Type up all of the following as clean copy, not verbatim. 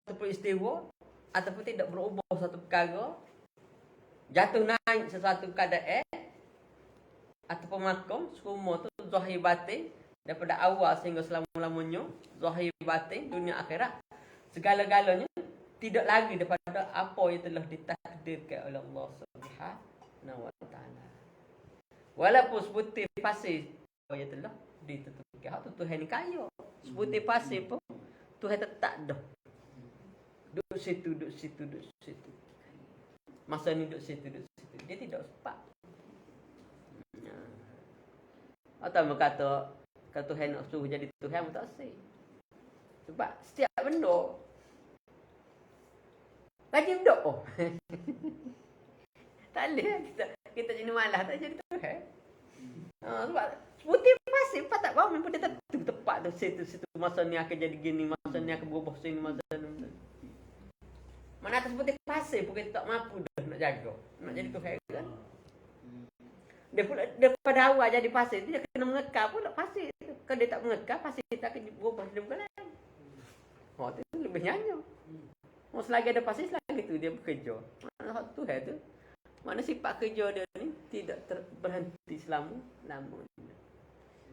satu peristiwa ataupun tidak berubah satu perkara, jatuh naik sesuatu keadaan ataupun makom, semua tu zahir batin daripada awal sehingga selama-lamanya, zahir batin dunia akhirat, segala-galanya tidak lagi daripada apa yang telah ditakdirkan oleh Allah Subhanahu wa taala. Walaupun sebutir pasir apa yang telah ditentukan, hak tu Tuhan ni kaya. Sebutir pasir pun Tuhan tetap dah. Duduk situ. Masa ni duduk situ. Dia tidak sempat. Atau kata kalau Tuhan nak suruh jadi Tuhan, tak sih. Sebab setiap benda wajib doa. Tak boleh kita jadi malas tak jadi Tuhan. Sebab sebutir pasir tak bangun pun dia tepat tu situ masa ni akan jadi gini, masa ni akan berubah sini, masa ni. Mana atas sebutir pasir pun kita tak mampu dah nak jaga, nak jadi Tuhan kan. Dia pula daripada awal jadi pasir dia kena mengekar pula pasir tu. Kalau dia tak mengekar, pasir tak akan berubah jadi bukan lain. Tu lebih nyanyi. Selagi ada pasir, selagi tu dia bekerja. Mana Tuhan tu, mana sifat kerja dia ni tidak berhenti selama-lamanya.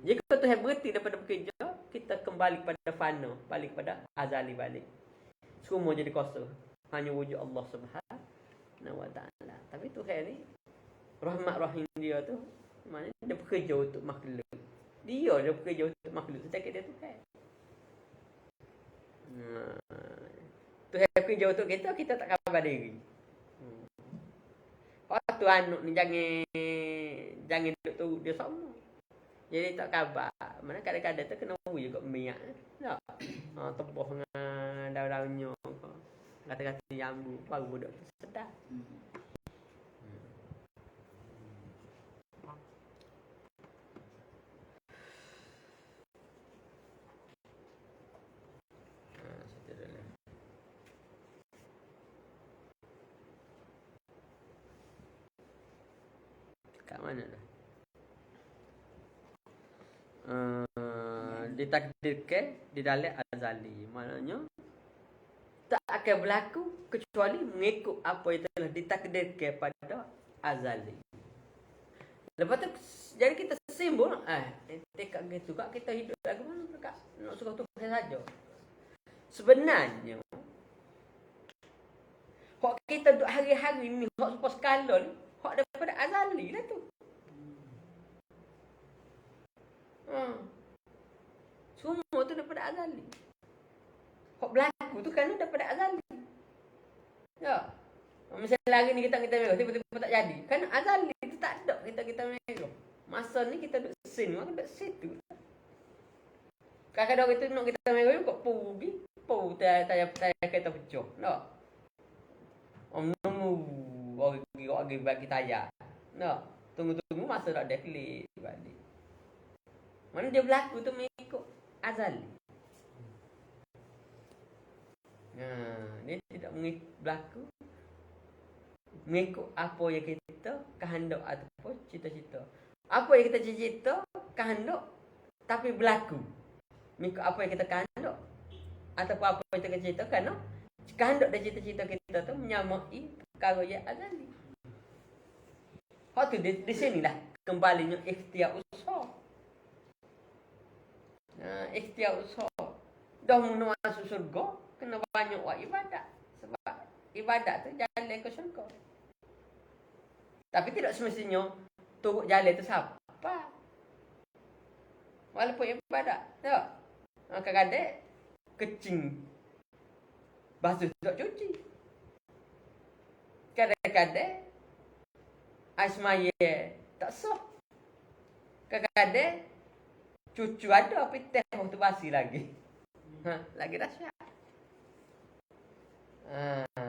Jika Tuhan berhenti daripada bekerja, kita kembali pada fana, balik pada azali balik. Semua jadi kosong. Hanya wujud Allah Subhanahu wa taala. Tapi Tuhan ni rahmat rahim dia tu, maknanya dia bekerja untuk makhluk. Dia bekerja untuk makhluk. Setakat dia Tuhan. Tuhan bekerja untuk kita tak khabar diri. Tu anak ni jangan duduk tu dia sama. Jadi tak khabar. Mana kadang-kadang tu kena wui juga minyak. Tak. Tebah dengan daun-daunnya. Kata-kata jambu baru budak tu sedap. Kat mana dah? Ditakdirkan di dalam azali. Maknanya tak akan berlaku kecuali mengikut apa yang telah ditakdirkan pada azali. Lepas tu jadi kita simbol dekat gitu kak kita hidup lagu mana kak nak suruh Tuhan saja. Sebenarnya hak kita duduk hari-hari ni hak supaya skala ni hak daripada azali lah tu. Semua tu daripada azali. Hak berlaku tu kan daripada azali. Ya. Misalnya hari ni kita merah, tiba-tiba tak jadi. Kan azali tu tak ada kita merah. Masa ni kita duduk sini, maka duduk situ. Kadang-kadang orang tu nak kita merah kok pergi, tayar kereta pecah. Tak? Nunggu orang bagi tayar. Tak? Tunggu masa tak ada klik balik. Mana dia berlaku tu mengikut azali. Dia tidak berlaku mengikut apa yang kita kehendak ataupun cita-cita. Apa yang kita cita-cita, kehendak tapi berlaku mengikut apa yang kita kehendak ataupun apa yang kita cita kerana kehendak dan cita-cita kita tu menyamai perkara yang azali. Hak tu di sinilah kembalinya ikhtiar usaha. Ikhtiar usaha. Dah mau masuk surga, kena banyak buat ibadat. Sebab ibadat tu jalan ke syurga. Tapi tidak semestinya turut jalan tu siapa. Walaupun ibadat. Tak? Kadang-kadang kecing basuh tak cuci. Kadang-kadang asmaya tak sah. Kadang-kadang cucu ada tapi teh tu basi lagi. Lagi dahsyat.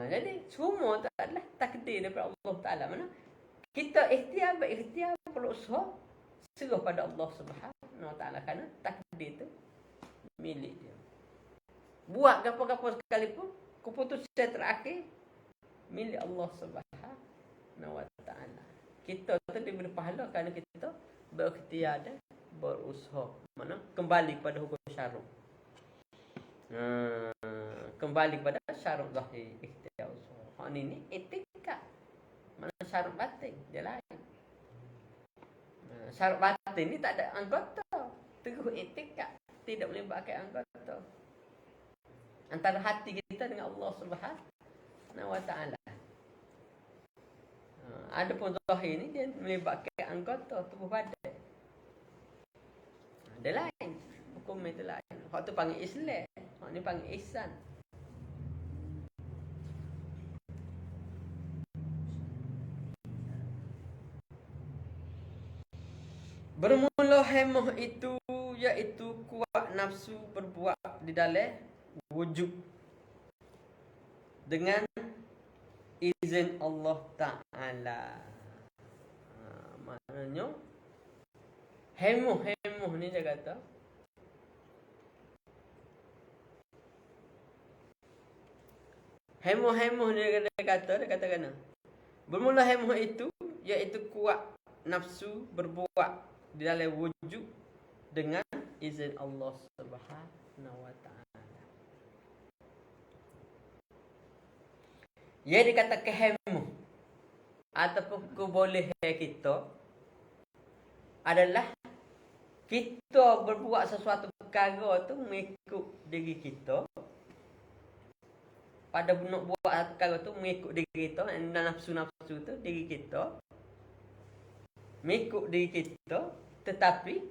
Jadi semua tu adalah takdir daripada Allah Ta'ala. Mana kita ikhtiar berusaha serah pada Allah Subhanahu Wa Ta'ala kerana takdir tu milik dia. Buat apa-apa sekalipun keputusan terakhir milik Allah Subhanahu Wa Ta'ala. Kita tu diberi pahala kerana kita berikhtiar dan berusaha. Mana kembali pada hukum syar'i. Kembali kepada syarat zahir ikhtiar usaha. Ini etika. Mana syarat batin dia lain. Syarat batin ni tak ada anggota. Teguh etika, tidak boleh pakai anggota. Antara hati kita dengan Allah Subhanahu wa taala. Adapun zahir ni dia melibatkan anggota tubuh badan. Dia lain. Hukum itu lain. Hak tu panggil Islam. Hak ni panggil ihsan. Bermula hemah itu iaitu kuat nafsu berbuat di dalam wujud dengan izin Allah Ta'ala. Maknanya hemah ni dia kata hemah dia kata kena. Bermula hemah itu iaitu kuat nafsu berbuat di dalam wujud dengan izin Allah Subhanahu wa taala. Ia dikatakan hemah ataupun kebolehan kita adalah kita berbuat sesuatu perkara tu mengikut diri kita. Pada nak buat perkara tu mengikut diri kita, nafsu-nafsu tu diri kita. Mengikut diri kita, tetapi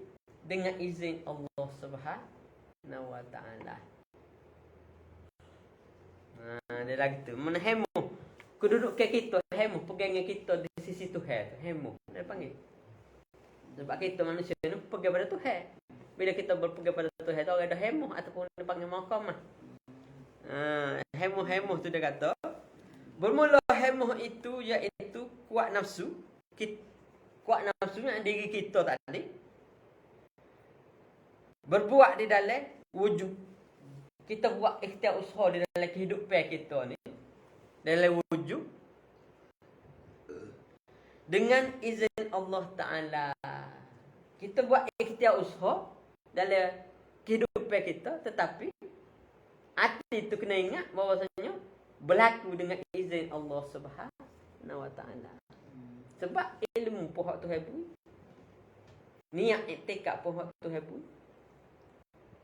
dengan izin Allah Subhanahu wa taala. Dia lagi tu. Mana hemu? Kedudukan kita, hemu pegangan kita di sisi Tuhan. Hemu. Dia panggil. Sebab kita manusia ni pegang pada Tuhan. Bila kita berpegang pada Tuhan, tu ada hemu ataupun dia panggil maqamah. Hemu tu dia kata. Bermula hemu itu iaitu kuat nafsu. Kuat nafsu yang diri kita tadi berbuat di dalam wujud. Kita buat ikhtiar usaha di dalam kehidupan kita ni, dalam wujud dengan izin Allah Ta'ala. Kita buat ikhtiar usaha dalam kehidupan kita, tetapi hati itu kena ingat bahawasanya berlaku dengan izin Allah Subhanahu wa Ta'ala. Sebab ilmu pohon Tuhan bui, niat iktikad pohon Tuhan bui,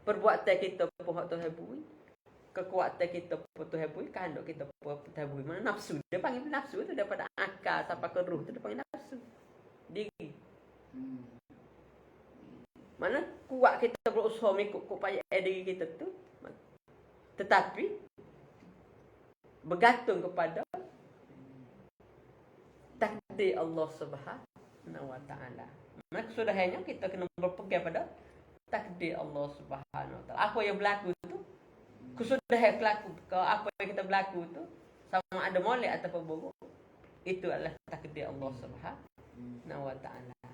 perbuatan kita pohon Tuhan bui, kekuatan kita pohon Tuhan bui, kehendak kita pohon Tuhan bui. Mana nafsu? Dia panggil nafsu tu daripada akal sampai ke ruh tu dia panggil nafsu. Diri. Mana kuat kita berusaha mengikut upaya diri kita tu, tetapi bergantung kepada takdir Allah Subhanahu wa taala. Maka sudahannya kita kena berpegang pada takdir Allah Subhanahu wa taala. Apa yang berlaku tu, kesudahan berlaku, apa yang kita berlaku tu sama ada molek ataupun buruk, itu adalah takdir Allah Subhanahu wa taala.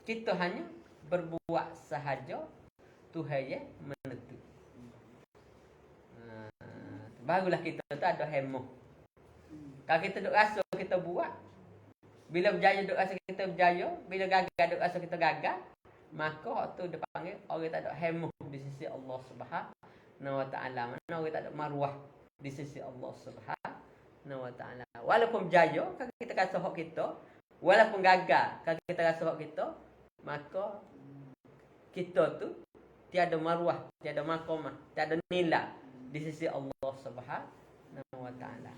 Kita hanya berbuat sahaja, Tuhan yang menentu. Barulah kita tu ada hemah. Kalau kita duk rasa kita buat, bila berjaya duk rasa kita berjaya, bila gagal duk rasa kita gagal, maka hak tu dia panggil orang tak ada hemah di sisi Allah Subhanahu wa taala. Mana orang tak ada maruah di sisi Allah Subhanahu wa taala. Walaupun berjaya, kalau kita rasa hak kita, walaupun gagal, kalau kita rasa hak kita, maka kita tu tiada maruah, tiada maqamah, tiada nilai di sisi Allah Subhanahu wa taala.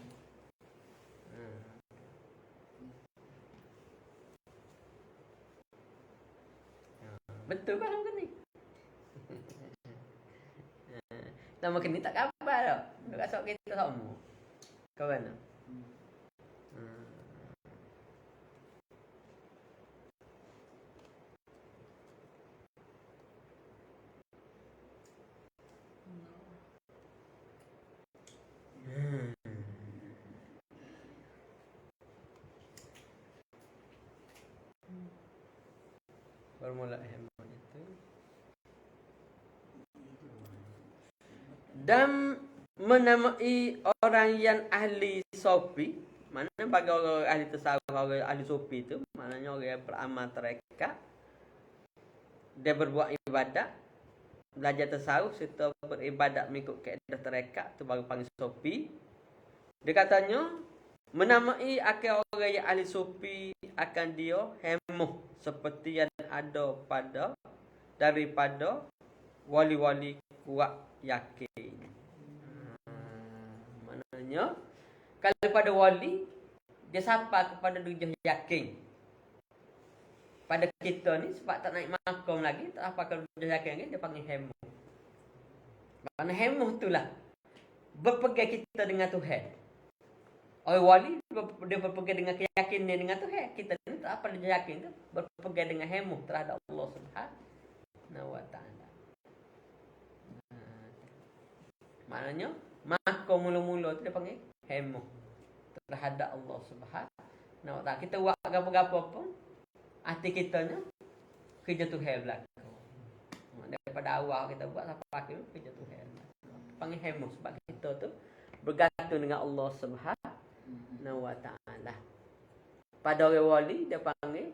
Betul kan orang ni? Nama kini tak kabar tau. Duk rasa kita sama. Kau mana? Bermula hemah itu dan menamai orang yang ahli sofi. Mana bagi orang ahli tasawuf, orang ahli sofi itu maknanya orang yang beramal tarekat, dia berbuat ibadat belajar tasawuf serta beribadat mengikut kaedah tarekat tu baru panggil sufi. Dia katanya menamai akan orang yang ahli sufi akan dia hemoh seperti yang ada pada daripada wali-wali kuat yakin. Maknanya kalau pada wali dia sapa kepada derajah yakin. Pada kita ni sebab tak naik makam lagi, tak apa kalau derajah yakin lagi, dia panggil hemoh. Makna hemoh itulah berpegang kita dengan Tuhan. Orang wali dia berpegang dengan keyakinan dengan Tuhan. Kita ni tak apa dia yakin tu, berpegang dengan hemoh terhadap Allah Subhanahu wa taala. Maknanya makam mula-mula tu dia panggil hemoh terhadap Allah Subhanahu wa taala. Kita buat gapo-gapo pun hati kita ni kerja Tuhan berlaku. Daripada awal kita buat sampai akhir kerja Tuhan. Panggil hemoh sebab kita tu bergantung dengan Allah Subhanahu wa taala. Pada orang wali dia panggil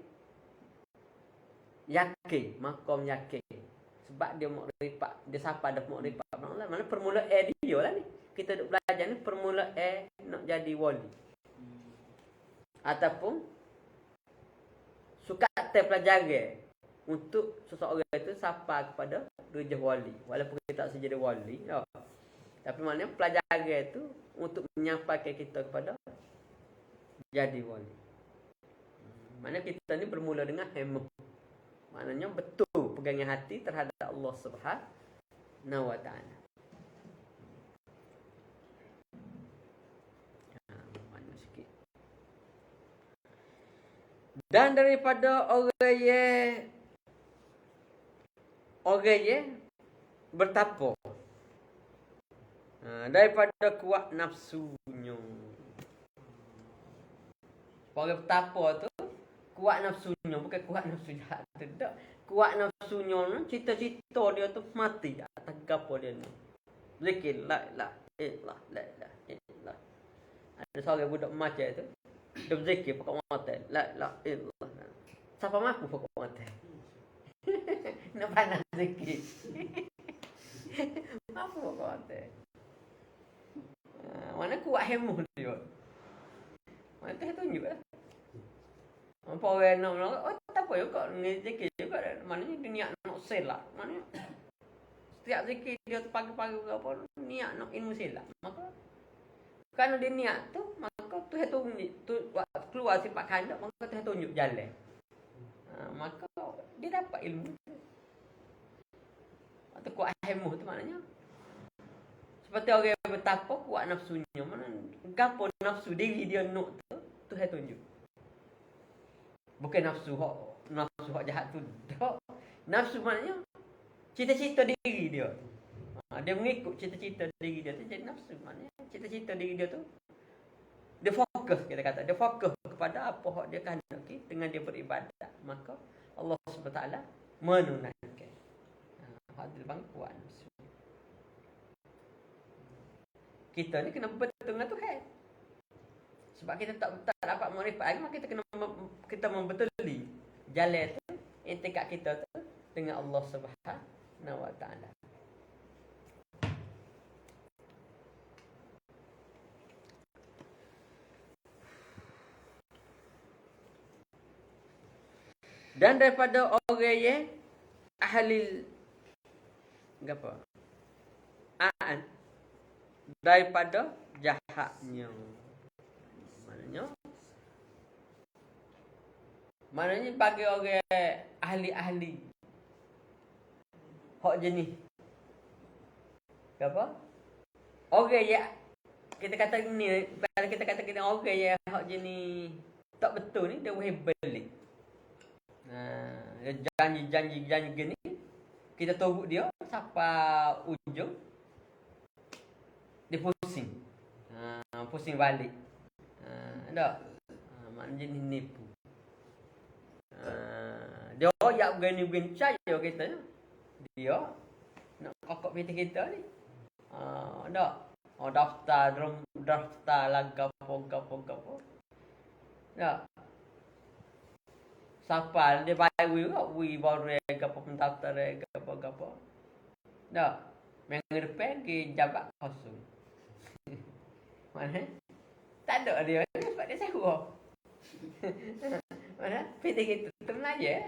yakin, makam yakin. Sebab dia makrifat, dia siapa dah makrifat Allah. Mana permulaan dia lah ni. Kita duk belajar ni permulaan nak jadi wali. Ataupun suka terpelajari untuk seseorang itu siapa kepada derajah wali. Walaupun kita tak jadi wali, ya. Tapi maknanya pelajaran itu untuk menyampaikan kita kepada jadi wali. Maknanya kita ni bermula dengan hemoh. Maknanya betul pegangnya hati terhadap Allah Subhanahu wa taala. Banyak sikit. Dan daripada orang yang bertapa, daripada kuat nafsunya. Orang bertapa tu kuat nafsunya, bukan kuat nafsu jahat tu. Tak. Kuat nafsunya ni cita-cita dia tu mati atas gapo dia ni. Zikir la ilaha illallah, la ilaha illallah. Ada seorang budak macam tu, dia berzikir pakai mata, la ilaha illallah. Siapa mampu pakai mata? Nak panas zikir. Mampu pakai mata. Mana kuat hemoh dia. Mana tu tunjuk lah. Apa orang nak oh tak apa juga ni zikir juga. Maknanya dia niat nak selak. Maknanya setiap zikir dia tu pagi-pagi ke apa niat nak ilmu selak. Maka kerana dia niat tu, maka Tuhan tu keluar sifat kehendak, maka Tuhan tunjuk jalan. Maka dia dapat ilmu. Atau kuat hemoh tu maknanya seperti orang yang bertapa kuat nafsunya. Mana gapo nafsu diri dia nak tu Tuhan tunjuk. Bukan nafsu hak jahat tu. Tak. Nafsu maknanya cita-cita diri dia. Dia mengikut cita-cita diri dia tu jadi nafsu. Maknanya cita-cita diri dia tu dia fokus, kita kata. Dia fokus kepada apa hak dia kehendaki dengan dia beribadat. Maka Allah SWT menunaikan. Hak dia bang kuat nafsu. Kita ni kena betul dengan Tuhan. Sebab kita tak dapat makrifat lagi, maka kita membetuli jalan tu, intikad kita tu dengan Allah Subhanahu wa taala. Dan daripada orang yang ahli apa? Daripada jahatnya. Maknanya bagi orang ahli-ahli hak jenis apa? Orang yang kita kata ni, kalau kita kata orang yang hak jenis tak betul ni, dia boleh belik. Janji gini, kita tunggu dia sampai ujung, dia pusing. Pusing balik. Tak? Maknanya jenis nipu. Dia yang begini percaya kita ni. Dia nak kokok PT kita ni. Tak? Daftar lah gapo. Tak? Siapa dia baru juga, baru gapo pendaftar gapo. Tak. Minggu depan ke jabat kosong. Mana? Tak ada dia. Sebab dia sewa. Mana? PT kita tutup aja.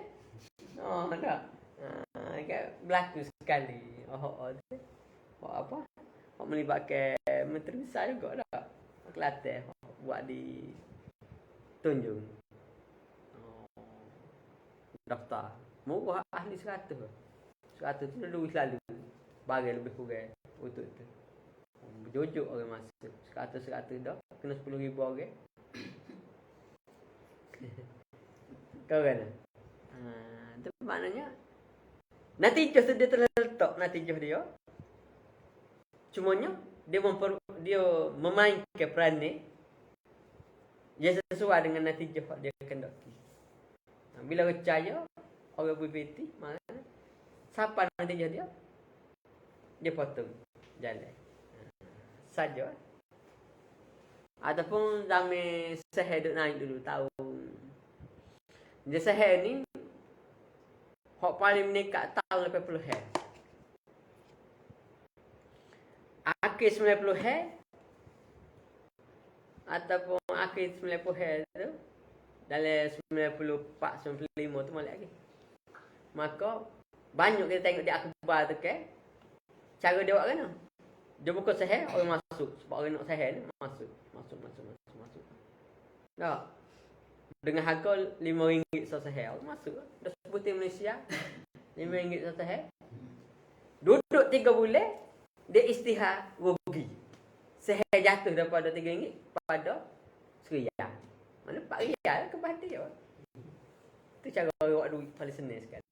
Oh, tak. Kan berlaku sekali. Oh, apa? Melibatkan menteri besar juga tak. Kelantan buat di Tunjung. Daftar. Murah ahli 100. 100 tu duit selalu. Bagi lebih kurang untuk tu. Berjojuk orang masuk. 100 dah. Kena 10,000 orang. Kau kan? Itu maknanya natijah tu dia terletak natijah dia. Cumanya dia memainkan peran ni dia sesuai dengan natijah dia kendaki. Bila percaya orang berpiti, mana siapa natijah dia? Dia potong jalan. Saja. Ataupun zaman Sahih duk naik dulu tahun. Dia Sahih ni hak paling meningkat tahun 80-an. Akhir 90-an ataupun akhir 90-an tu dalam 94 95 tu molek lagi. Maka banyak kita tengok di akhbar tu kan. Cara dia buat kan? Dia buka Sahih orang masuk sebab orang nak Sahih ni masuk. Tak. Dengan harga RM5 Sahih orang masuk. Dah sebutin Malaysia RM5 Sahih. Duduk 3 bulan dia istihar rugi. Sahih jatuh daripada RM3 pada RM1. Mana RM4 ke bahagia dia. Itu cara orang buat duit paling senang sekali.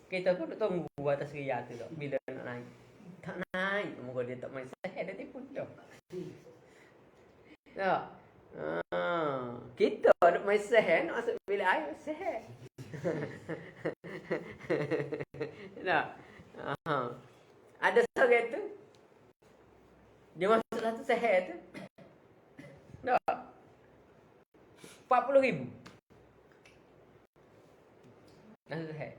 Kita pun tak tunggu atas ria tu tak. Bila nak naik. Tak naik. Moga dia tak main Sahih dah tipu dah. Tak. Kita nak main Sahih nak masuk bilik air Sahih. Tak. Ada seorang tu dia masuk satu Sahih tu. Tak. 40,000. Masuk Sahih.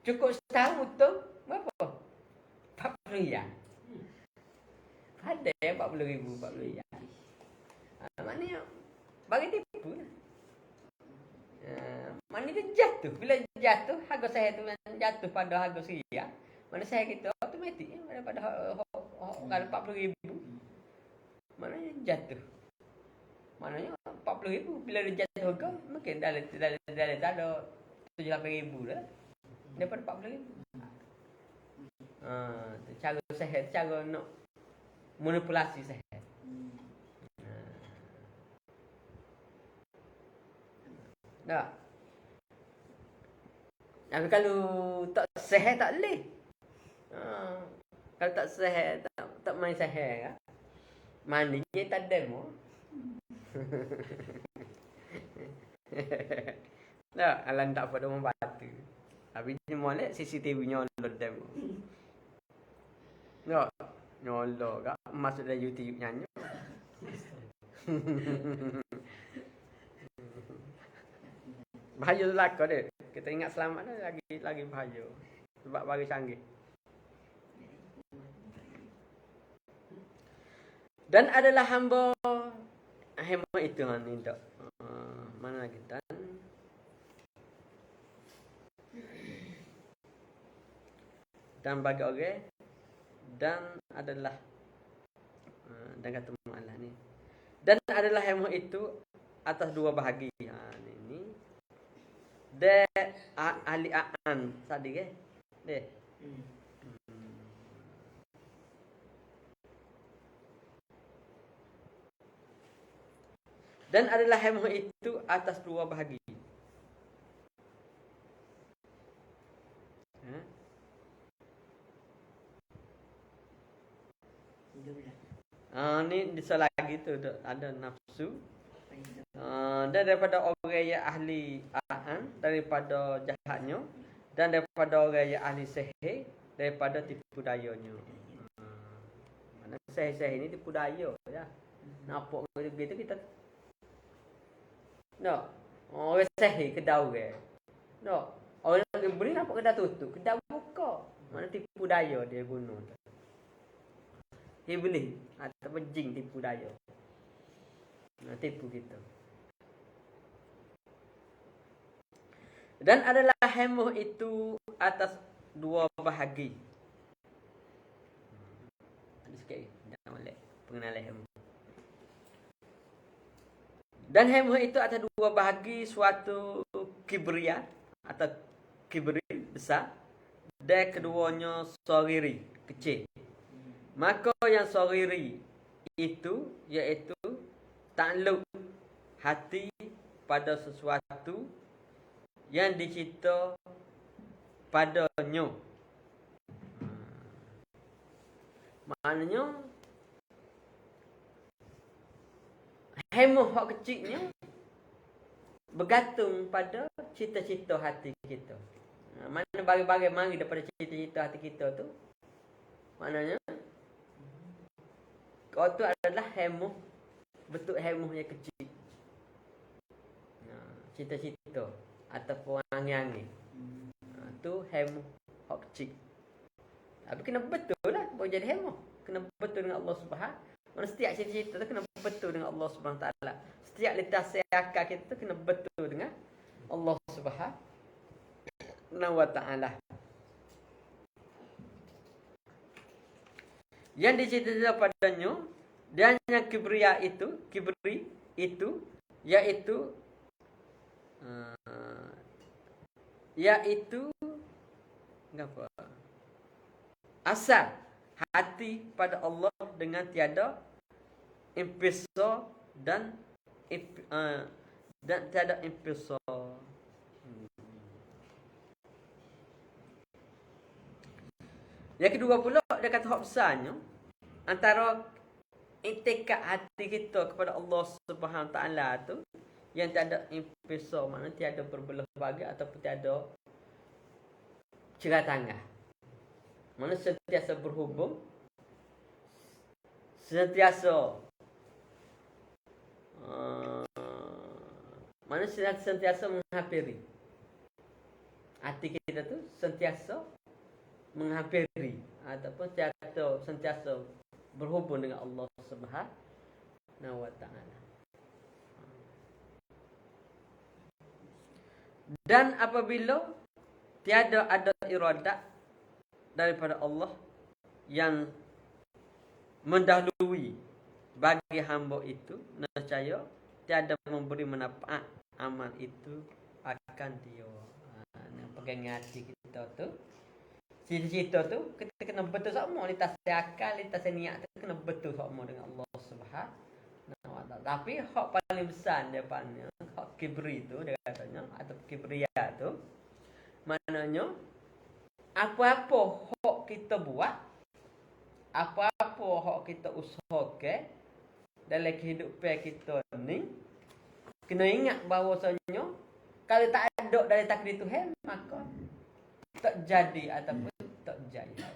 Cukup setahun untung berapa? RM40. Ada yang RM40,000. Maknanya bagi tipu lah. Maknanya dia jatuh. Bila jatuh, harga Sahih tu jatuh pada harga RM1. Mana Sahih kita automatik daripada kalau RM40,000. Maknanya jatuh. Maknanya RM40,000 bila dia jatuh harga mungkin dalam RM7,000-8,000 dah. Daripada RM40,000. Cara Sahih, cara nak manipulasi Sahih. Tak. Tapi kalau tak Sahih tak boleh. Kalau tak Sahih tak main Sahih kan. Mandinya tak ada mo. Tak, alang tak pada orang batu. Tapi dia molek CCTV nyolot demo. Tak, nyolot kak masuk dalam YouTube nyanyi. Bahaya tu lah kau dia. Kita ingat selamat dah lagi bahaya. Sebab bagi canggih. Dan adalah hamba itu ni tak. Mana lagi dan bagi orang dan adalah dan kata Allah ni dan adalah hamba itu atas dua bahagi. Ini de ahli an tadi ke deh. Dan adalah hamba itu atas dua bahagi. Ni bisa lagi tu ada nafsu. Dan daripada orang yang ahli aan, daripada jahatnya, dan daripada orang yang ahli sihir, daripada tipu dayanya. Mana sihir-sihir ni tipu daya ya. Nampak begitu kita no. Orang sahih kedai orang. Tak. Orang lagi beri nampak kedai tutup. Kedai buka. Mana tipu daya dia bunuh. Iblis ataupun jin tipu daya. Tipu kita. Dan adalah hemah itu atas dua bahagi. Ada sikit dah molek pengenalan hemah. Dan hemah itu atas dua bahagi, suatu kibria atau kibri besar dan keduanya soriri kecil. Maka yang soriri itu iaitu takluk hati pada sesuatu yang dicipta padanya. Maknanya hemah hak kecilnya bergantung pada cita-cita hati kita. Mana bagi-bagi mari daripada cita-cita hati kita tu. Maknanya kau tu adalah hemah, bentuk hemah yang kecil. Cita-cita ataupun angin-angin. Tu hemah hak kecil. Tapi kena betul lah baru jadi hemah. Kena betul dengan Allah Subhanahu. Mana setiap cita-cita tu kena betul dengan Allah Subhanahu Taala. Setiap lintas akal kita tu kena betul dengan Allah Subhanahu wa Taala. Yang diciptakan padanya dan yang kibri itu yaitu apa? Asal hati pada Allah dengan tiada impisah dan tiada impisah. Yang kedua pula dia kata hak besarnya antara itikad hati kita kepada Allah Subhanahu Taala tu yang tiada impisah, maknanya tiada berbelah bagi ataupun tiada cerai tangan. Mana sentiasa berhubung, sentiasa mana sentiasa menghampiri. Hati kita tu sentiasa menghampiri ataupun sentiasa berhubung dengan Allah Subhanahu wa Taala. Dan apabila tiada ada iradat daripada Allah yang mendahului bagi hamba itu, nescaya tiada memberi manfaat amal itu akan dia. Pegang hati kita tu, cita-cita tu kita kena betul sama, lintas akal, lintas niat tu kena betul sama dengan Allah Subhanahu wa Taala. Tapi hak paling besar daripada hak kibri tu dia katanya atau kibria tu, maknanya apa-apa hak kita buat, apa-apa hak kita usahakan dalam kehidupan kita ni, kena ingat bahawasanya kalau tak ada dari takdir Tuhan, maka tak jadi ataupun tak jaya.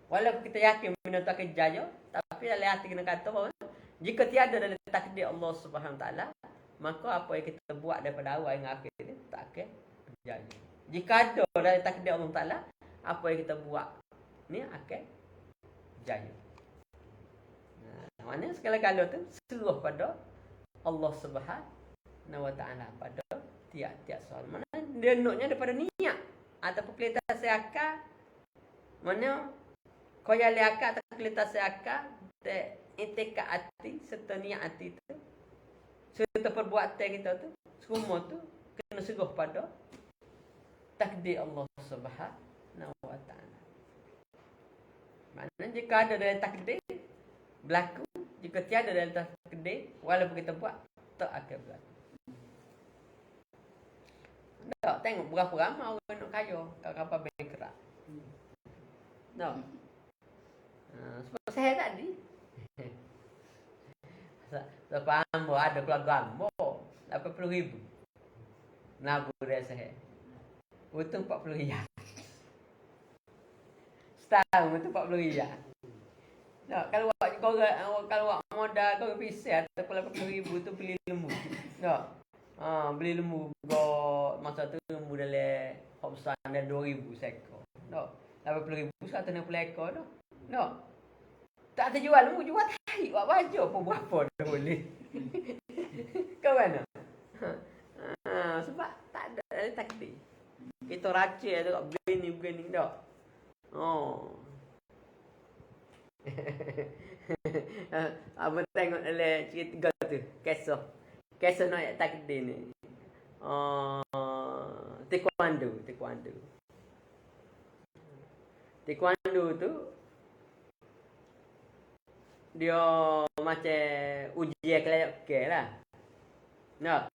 Walaupun kita yakin benda tak akan jaya, tapi dalam hati kena kata bahawa jika tiada dari takdir Allah Subhanahu Taala, maka apa yang kita buat daripada awal hingga akhir ni tak akan berjaya. Jika ada dari takdir Allah Taala, apa yang kita buat ni akan jaya. Maknanya segala-gala tu seluruh pada Allah Subhanahu wa Taala, pada tiap-tiap soal. Mana dia notnya daripada niat ataupun kualitas akal. Mana kau yang akal atau kualitas akal, itikad hati serta niat hati tu, serta perbuatan kita tu, semua tu kena seluruh pada takdir Allah Subhanahu wa Taala. Maknanya jika ada dalam takdir berlaku, jika tiada dalam takdir, walaupun kita buat, tak akan berlaku. Tak, tengok berapa ramai orang nak kaya kapal bankrupt. Tak. Sebab saya tadi. Lepas hamba ada keluarga hamba 80,000. Nabur dia saya. Untung 40 riyal. Setahun itu 40 riyal. Tak, kalau awak modal kau pisah ataupun 80,000 tu beli lembu. Tak. Beli lembu masa tu lembu dalam hak besar ada 2,000 seekor. Tak. 80,000 160 ekor dah. Tak. Tak terjual lembu, jual tahi buat baju apa berapa dah boleh. Kau mana? Sebab tak ada takdir. Kita racik tu begini tak. Apa tengok dalam cerita tu, kisah nak ayat takdir ni. Taekwondo tu dia macam ujian kelak lah. Nak.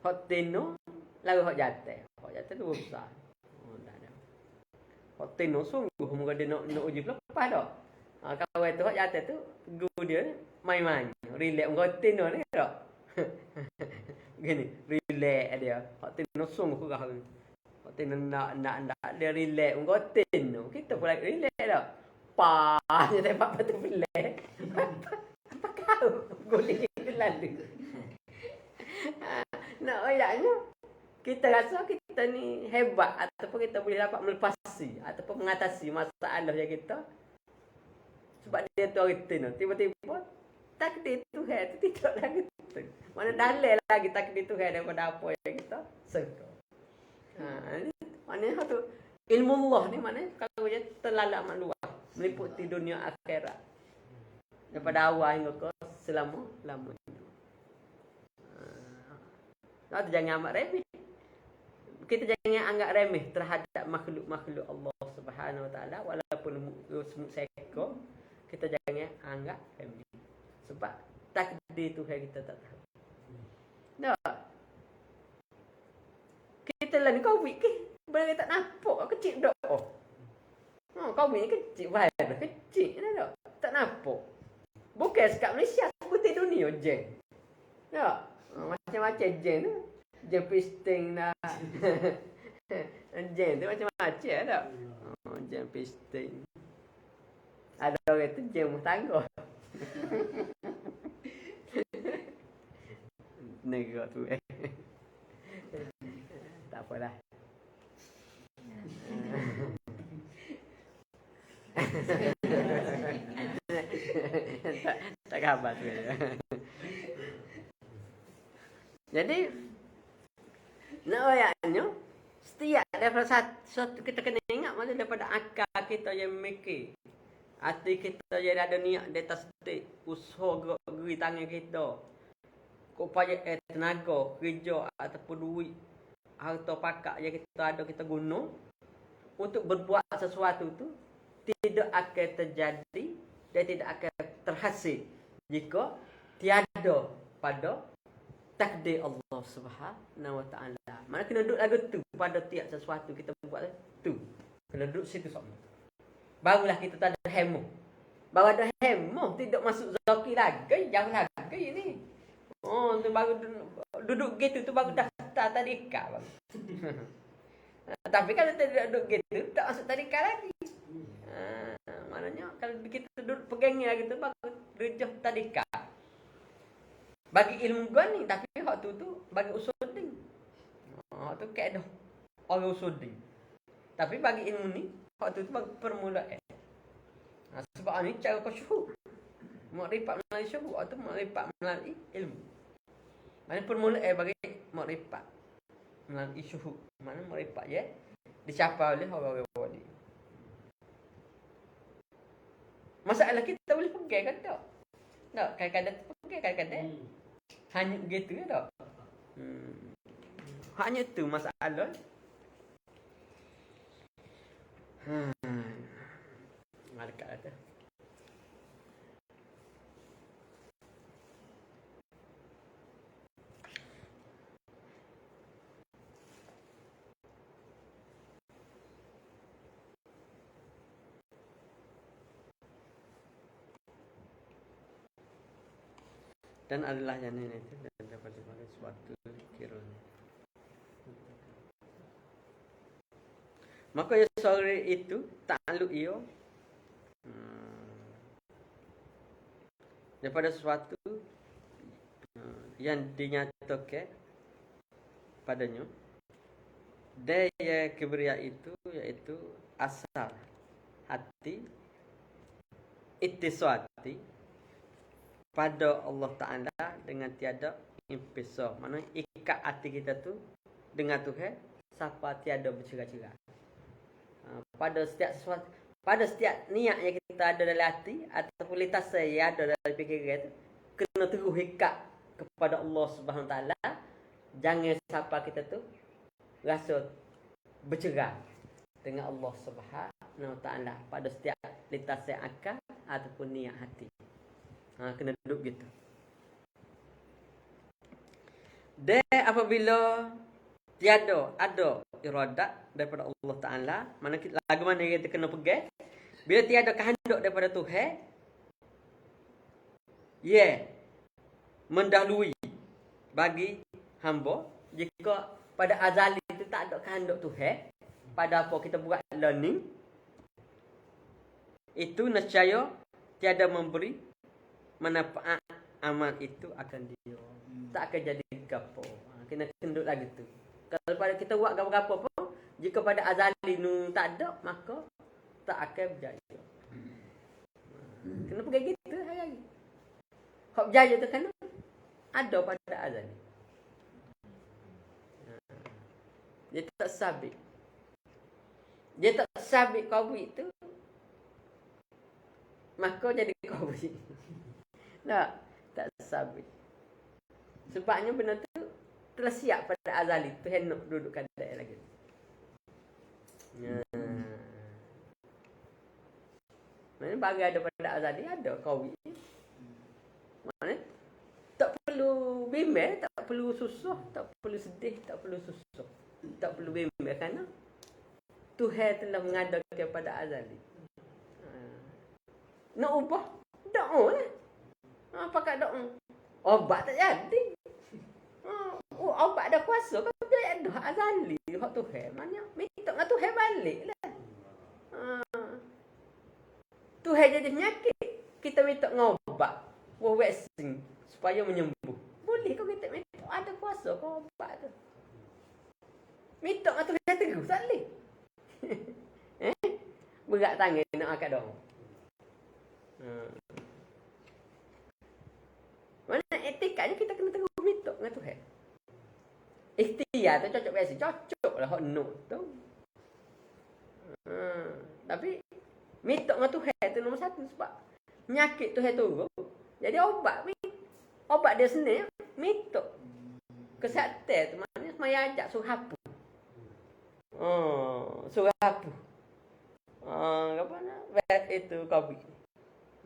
Hot tino lalu hot jatuh. Hot jatuh tu besar. Dah ada. Hot tino sungguh muka dia nak uji lepas dah. Kawan tu hot jatuh tu guru dia main-main. Relax muka tino ni tak. Gini, relax dia. Hot tino sungguh kau. Hot tino nak dia relax muka tino. Kita pun relax dah. Dia tembak batu belak. Apa kau? Golek itu lalu. Nak ayatnya, kita rasa kita ni hebat ataupun kita boleh dapat melepasi ataupun mengatasi masalah yang kita. Sebab dia tu orang tu. Tiba-tiba, takdir Tuhan tu tidak lagi tu. Mana dalil lagi takdir Tuhan daripada apa yang kita sangka. Maknanya tu ilmu Allah ni maknanya kalau dia terlalu amat luas. Meliputi dunia akhirat daripada awal hingga ke selama-lamanya. Jangan amat remeh. Kita jangan anggap remeh terhadap makhluk-makhluk Allah Subhanahu Wa Taala walaupun semut seekor, kita jangan anggap remeh. Sebab takdir Tuhan kita tak tahu. Tak. Kita lah ni Covid ke? Benda tak nampak kecil dak. Covid ni kecil, virus kecil dah. Tak nampak. Bukan sekat Malaysia, seperti dunia jeng. Tak. Macam-macam jeng tu. Jeng pisting dah. Jeng tu macam-macam tak? Jeng pisting. Ada orang tu jeng rumah tangga. Negara tu tak apalah. tak khabar tu. Jadi nak ayatnya setiap daripada satu kita kena ingat mana daripada akal kita yang mikir, hati kita yang ada niat di atas stik, usaha geri tangan kita, upaya tenaga kerja ataupun duit harta pakak yang kita ada kita guna untuk berbuat sesuatu tu tidak akan terjadi dan tidak akan terhasil jika tiada pada takdir Allah Subhanahu Wa Taala. Mana kena duduk lagu tu pada tiap sesuatu kita buat tu. Kena duduk situ sama. Barulah kita tak ada hemo. Baru ada hemo tidak masuk zaki lagi, jauh lagi ini. Tu baru duduk gitu tu baru dah tadika baru. Tapi kalau tidak duduk gitu tak masuk tadika lagi. Maknanya kalau kita duduk pegangnya gitu baru rejah tadika. Bagi ilmu gua ni tapi hak tu bagi usudin. Tu kaedah orang usudin. Tapi bagi ilmu ni hak tu bagi permulaan. Sebab ni cara kau syuhud. Makrifat melalui syuhud atau makrifat melalui ilmu. Mana permulaan bagi makrifat melalui syuhud. Mana makrifat ya dicapai oleh orang-orang wali. Masalah kita boleh pegang kan tak? Tak, kadang-kadang pegang, kadang-kadang hanya begitu ke tak? Hanya tu masalah. Mari kat atas. Dan adalah yang ini dan dapat dipakai suatu kiranya. Maka ya sore itu takluk ia daripada sesuatu yang dinyatakan padanya daya kibria itu yaitu asal hati ittisati pada Allah Ta'ala dengan tiada impisah. Mana ikat hati kita tu dengan Tuhan sampai tiada bercerai-cerai. Pada setiap niat yang kita ada dalam hati ataupun lintas yang ada dalam fikiran itu kena terus ikat kepada Allah Subhanahu Wa Ta'ala. Jangan sampai kita tu rasa bercerai dengan Allah Subhanahu Wa Ta'ala pada setiap lintasan akal ataupun niat hati. Kena duduk gitu. Dan apabila tiada ada iradat daripada Allah Ta'ala, lagu mana kita kena pegang, bila tiada kehendak daripada Tuhan, mendahului bagi hamba. Jika pada azali itu tak ada kehendak Tuhan, pada apa kita buat learning, itu nescaya tiada memberi manfaat amal itu akan dia. Tak akan jadi gapo. Kena kenduk lagi tu. Kalau pada kita buat gapo-gapo pun, jika pada azali nu tak ada, maka tak akan berjaya. Kena pergi gitu hari-hari. Hak berjaya tu kan ada pada azali. Dia tak sabit. Dia tak sabit COVID tu, maka jadi COVID. Tak sabit. Sebabnya benda tu telah siap pada azali. Tu hendak duduk kadai lagi. Mana bagi ada pada azali ada COVID. Mana tak perlu bimbang, tak perlu susah, tak perlu sedih, tak perlu susah, tak perlu bimbang kerana Tuhan telah mengadakan pada azali. Nak ubah doa lah. Pakai doa. Obat tak jadi. Obat dah kuasa kan dia ada azali hak Tuhan. Maknanya minta dengan Tuhan balik lah. Tuhan jadi penyakit, kita minta ngobat, vaksin supaya menyembuh. Boleh kau kita minta ada kuasa kau obat tu. Minta dengan Tuhan terus tak boleh. Berat tangan nak angkat doa. Mana etikanya kita kena terus minta dengan Tuhan. Ikhtiar tu cocok biasa. Cocok lah hak no tu. Tapi minta dengan Tuhan tu nombor satu sebab penyakit Tuhan turun. Jadi obat dia sendiri minta. Kesihatan tu maknanya semaya ajak suruh hapus. Suruh hapus. Apa nak? Itu COVID.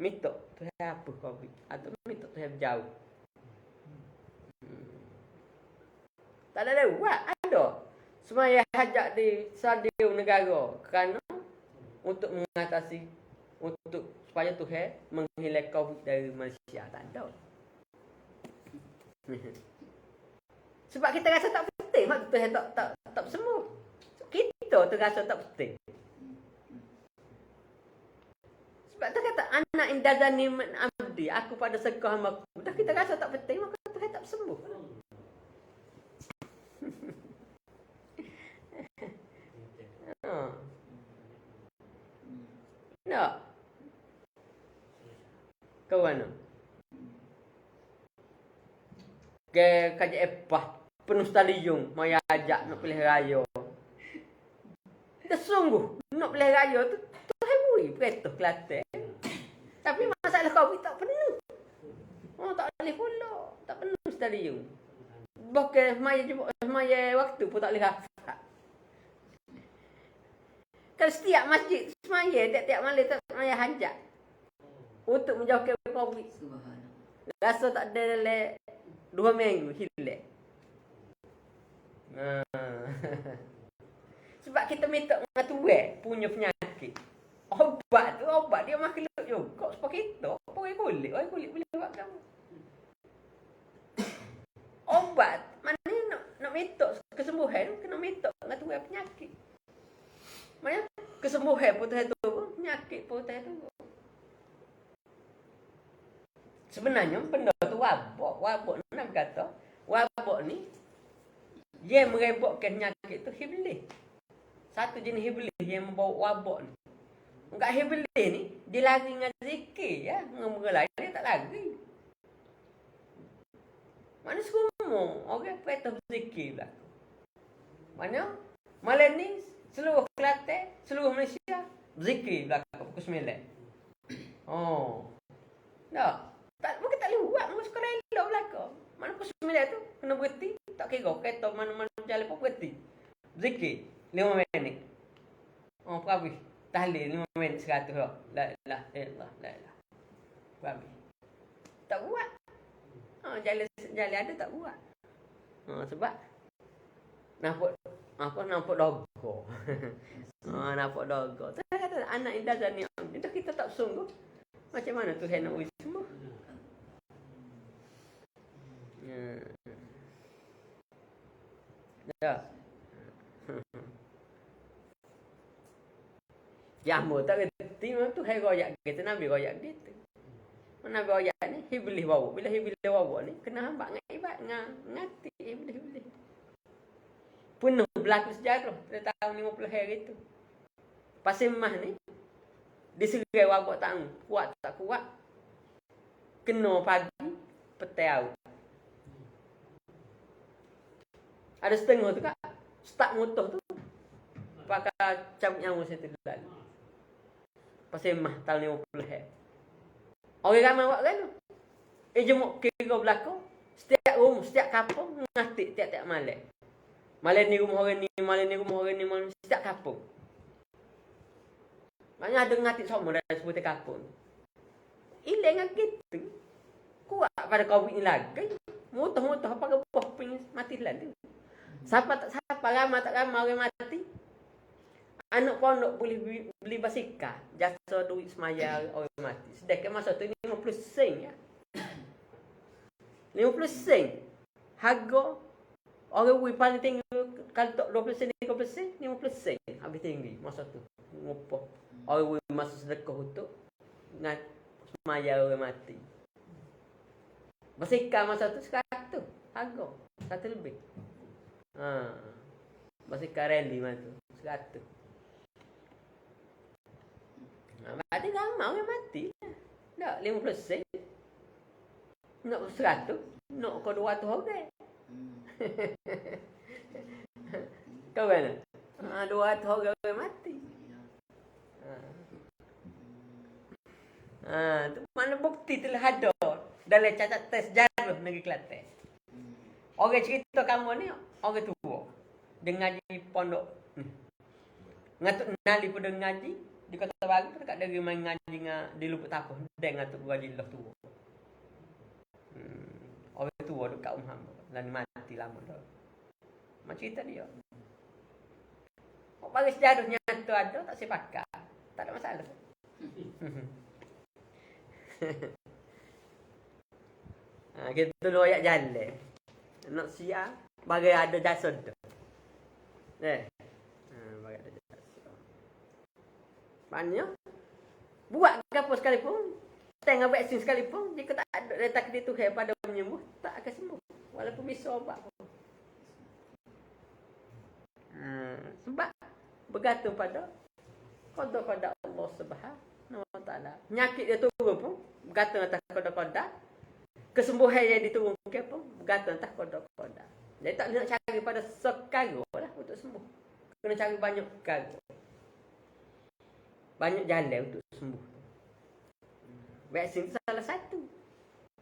Minta Tuhan hapus COVID atau minta Tuhan jauh. Tak ada buat, ada. Semaya hajat di stadium negara kerana untuk mengatasi, untuk supaya Tuhan menghilangkan COVID dari Malaysia. Tak ada. Sebab kita rasa tak penting, mak Tuhan tak sembuh. Kita terasa tak penting. Sebab tu kata anak indazani min abdi, aku pada sekah hamba aku. Dah kita rasa tak penting, maka Tuhan tak sembuh. Tak. Kau mana? Ke kaji epah penuh stadium maya ajak nak pilih raya. Dah sungguh nak pilih raya tu Tuhan beri perintah Kelantan. Tapi masalah COVID tak penuh. Tak boleh pula. Tak penuh stadium. Bahkan maya waktu pun tak boleh hafal. Kalau setiap masjid semaya, tiap-tiap malam tak semaya hajat untuk menjauhkan COVID. Rasa tak ada dalam 2 minggu hilang. Sebab kita minta dengan Tuhan punya penyakit. Obat dia makhluk juga. Sebab kita pakai kulit boleh buat kamu. Obat maknanya nak minta kesembuhan, kena minta dengan Tuhan penyakit. Maknanya kesembuhan pun Tuhan tu, penyakit pun Tuhan tu. Sebenarnya benda tu wabak nak kata wabak ni dia merebutkan penyakit tu iblis. Satu jenis iblis yang membawa wabak ni. Enggak iblis ni dia lari dengan zikir ya, dengan berlari dia tak lari. Mana semua orang perintah berzikir belaka. Mana malam ni seluruh Kelantan, seluruh Malaysia berzikir belaka pukul 9. Oh. Tak. Mungkin tak boleh buat masa sekolah elok belaka. Mana pukul 9 tu kena berhenti, tak kira kereta mana-mana jalan pun berhenti. Berzikir 5 minit. Oh, perhabis. Tahlil 5 minit 100 dah. La ilaha illallah, la ilaha. Perhabis. Tak buat. Jalan ada tak buat. Sebab nampak dogo. Nampak dogo. Tu kata anak indah dan ni'am. Itu kita tak sungguh. Macam mana Tuhan nak uji semua? Ya. Jamu tak kerti memang Tuhan royak kita, Nabi royak kita. Nabi royak ni iblis bawa. Bila iblis bawa ni kena hamba dengan ibad ngati iblis. Penuh berlaku sejarah pada tahun 50 hari tu. Pasal mah ni diserai wabak tahu, kuat tak kuat. Kena pagi, petang. Ada setengah tu kak, start motor tu. Pakai cabut nyawa saya tu lalu. Pasal mah tahun 50 hari. Orang ramai buat kan tu. Jemuk kira belakang. Setiap rumah, setiap kampung ngatik tiap-tiap malam. Malam ni rumah orang ni, malam ni rumah orang ni, malam ni setiap kampung. Maknanya ada ngatik semua dalam sebuah kampung. Hilang dengan kita. Kuat pada Covid ni lagi. Mutah-mutah pakai buah punya mati lalu. Siapa tak siapa, ramai tak ramai orang mati. Anak pondok boleh beli basikal. Jasa duit semaya orang mati. Sedangkan masa tu 50 sen ya. 50 sen. Harga orang wui paling tinggi kalau tak 20 sen, 30 sen, 50 sen. Habis tinggi masa tu. Ngupah. Orang wui masa sedekah untuk dengan semaya orang mati. Basikal masa tu 100 harga. 1 lebih. Basikal rally masa tu 100. Berarti ramai orang mati. Tak 50 sen. Nak 100, nak kau 200 orang. Kau kan? 200 orang mati. Tu mana bukti telah ada dalam catatan sejarah negeri Kelantan. Orang cerita kamu ni orang tua. Dia ngaji pondok. Ngatuk nali pada ngaji di Kota Baru dekat dari main ngaji di Lubuk Tapoh. Dia ngatuk ngaji lah tua. Orang tua dekat Muhammad. Dan mati lama dah. Macam cerita dia. Bagi sejarah nyata ada, tak saya pakai. Tak ada masalah. Kita dulu ayat jalan. Nak siap, bagi ada jasa dah. Bagi ada jasa. Banyak. Buat apa sekalipun. Tengah vaksin sekalipun, jika tak ada takdir Tuhan pada menyembuh, tak akan sembuh. Walaupun bisa obat pun. Sebab bergantung pada pada Allah Subhanahu Wa Taala. Penyakit dia turun pun bergantung atas qada-qada. Kesembuhan yang diturunkan pun bergantung atas qada-qada. Jadi tak nak cari pada sekarang lah untuk sembuh. Kena cari banyak perkara. Banyak jalan untuk sembuh. Vaksin tu salah satu.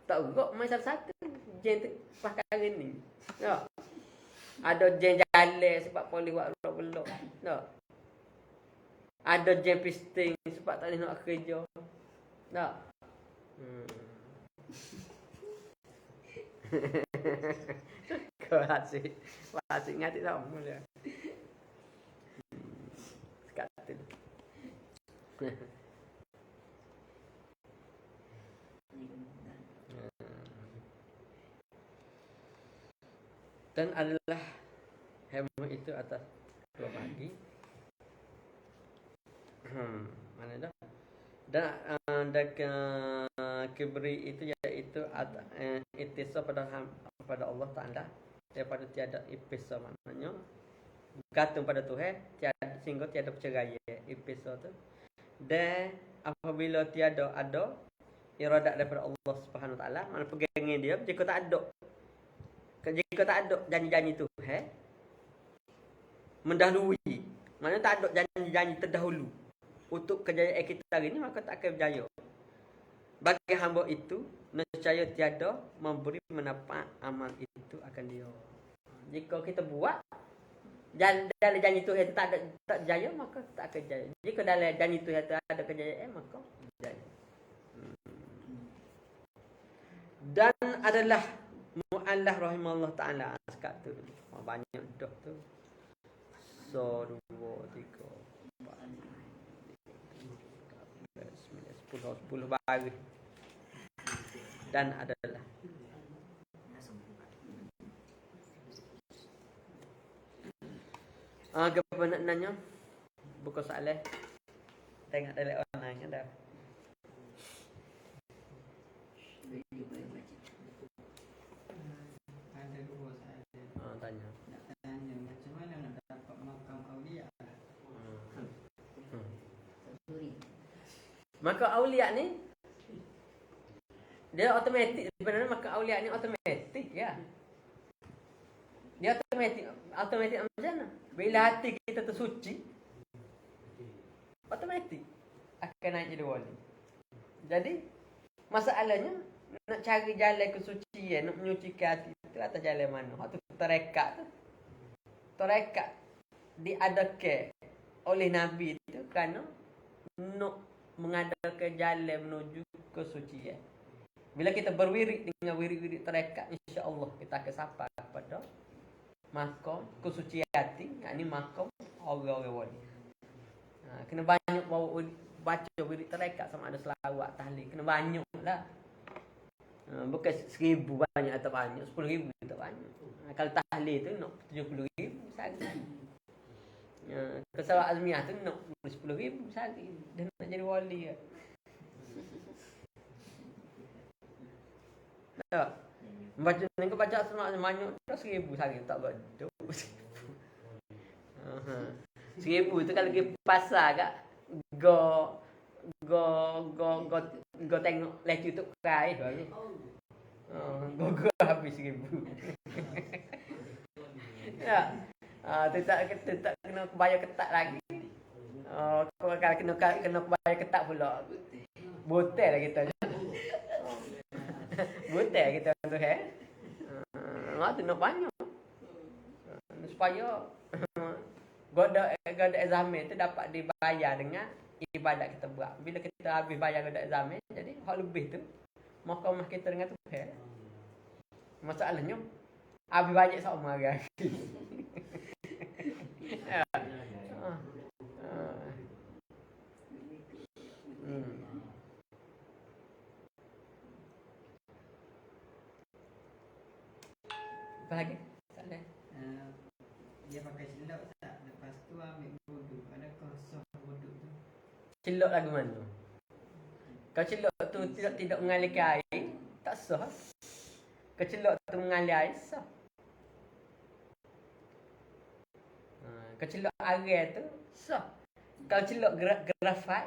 Tak urut main salah satu. Jen tu perkara ni. Tak. Ada jen jalan sebab boleh buat belok-belok. Tak. Ada jen pisting sebab tak boleh nak kerja. Tak. Kau asyik. Asyik ngatik tak mula. Sekat tu. Dan adalah hemah itu atas dua bagi. Mana dah? Dan kibri itu iaitu itisab pada Allah Ta'ala daripada tiada ipisa, maknanya bergantung pada Tuhan tiada, sehingga tiada bercerai ipisa tu. Dan apabila tiada ada iradat daripada Allah Subhanahu Wa Ta'ala, mana pegangnya dia, jika tak ada janji-janji Tuhan mendahului, mana tak ada janji-janji terdahulu untuk kejayaan kita hari ini, maka tak akan berjaya. Bagi hamba itu, nescaya tiada memberi manfaat amal itu akan dia. Jika kita buat dalam janji Tuhan itu tak jaya, maka tak akan jaya. Jika dalam janji Tuhan itu ada kejayaan, maka jaya. Dan adalah mu'allaf rahimahullah ta'ala sekat tu. Banyak dah tu. 1, 2, 3, 4, 10 baris. Dan adalah apa nak nanya? Buka soalan. Tengok dalam online dah. Ada 2 soalan. Tanya. Nak tanya macam mana nak dapat makam aulia? Maka aulia ni dia automatik, sebenarnya maka aulia ni automatik ya. Dia automatik macam mana? Bila hati kita tersuci, automatik akan naik jadi wali. Jadi masalahnya nak cari jalan kesucian, nak menyucikan hati itu atas jalan mana? Hak tu tarekat tu. Tarekat diadakan oleh Nabi itu kerana nak mengadakan jalan menuju kesucian. Bila kita berwirid dengan wirid-wirid tarekat, insya-Allah kita akan sampai kepada makam kesucian hati, yakni makam orang-orang wali. Kena banyak baca wirid tarekat, sama ada selawat, tahlil, kena banyaklah. Bukan 1000 banyak atau banyak, 10,000 tak banyak. Kalau tahlil tu nak 70,000 sehari. Kesalahan azmiah tu nak 10,000 sehari. Dia nak jadi wali. Tak. Baca ni kau baca asma banyak dah 1000 sehari tak gaduh. 1000 tu kalau pergi pasar kak go tengok live YouTube kai bagi. Go habis 1000. Ya. Tak kena bayar ketat lagi. Kalau kena bayar ketat pula. Botel lah kita. Botel kita tu tu nak banyak. Supaya goda examen tu dapat dibayar dengan ibadat kita buat. Bila kita habis bayar goda examen, jadi hak lebih tu mahkamah kita dengan Tuhan. Masalahnya habis bajet sama hari. Apa lagi? Dia pakai celok tak? Lepas tu ambil wuduk. Adakah sah wuduk tu? Celok lagu mana? Kalau celok tu tidak mengalirkan air, tak sah. Kalau celok tu mengalir air, sah. Kalau celok air tu, sah. Kalau celok grafat,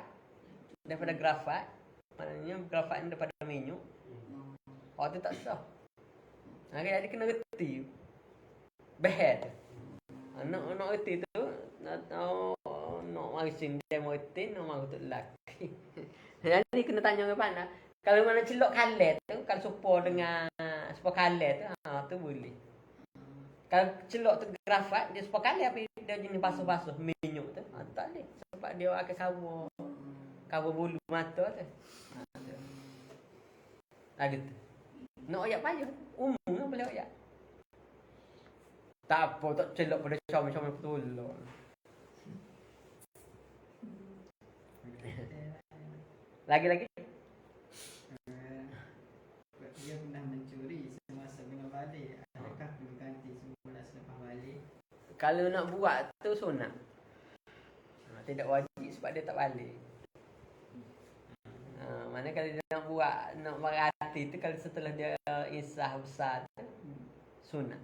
daripada grafat, maknanya grafat ni daripada minyak, tu tak sah. Jadi kena reti. Behel. Nak reti tu, nak mari sini dia mau reti, nak mari untuk lelaki. Jadi kena tanya ke mana. Kalau mana celok kalet tu, kalau supor dengan supor kalet tu, tu boleh. Kalau celok tu grafat, dia supor kalet tapi dia jenis basuh-basuh minyak tu, tak boleh. Sebab dia akan cover bulu mata tu. Lagi tu. Nak oyak payah. Umum boleh oyak. Tak apa, tak celok pada comel-comel betul. Lagi-lagi. Dia pernah mencuri semasa bina balik. Adakah perlu ganti semula selepas balik? Kalau nak buat tu sunat. Tidak wajib sebab dia tak balik. Mana kalau dia nak buat, nak berhati tu kalau setelah dia insah besar tu, sunat.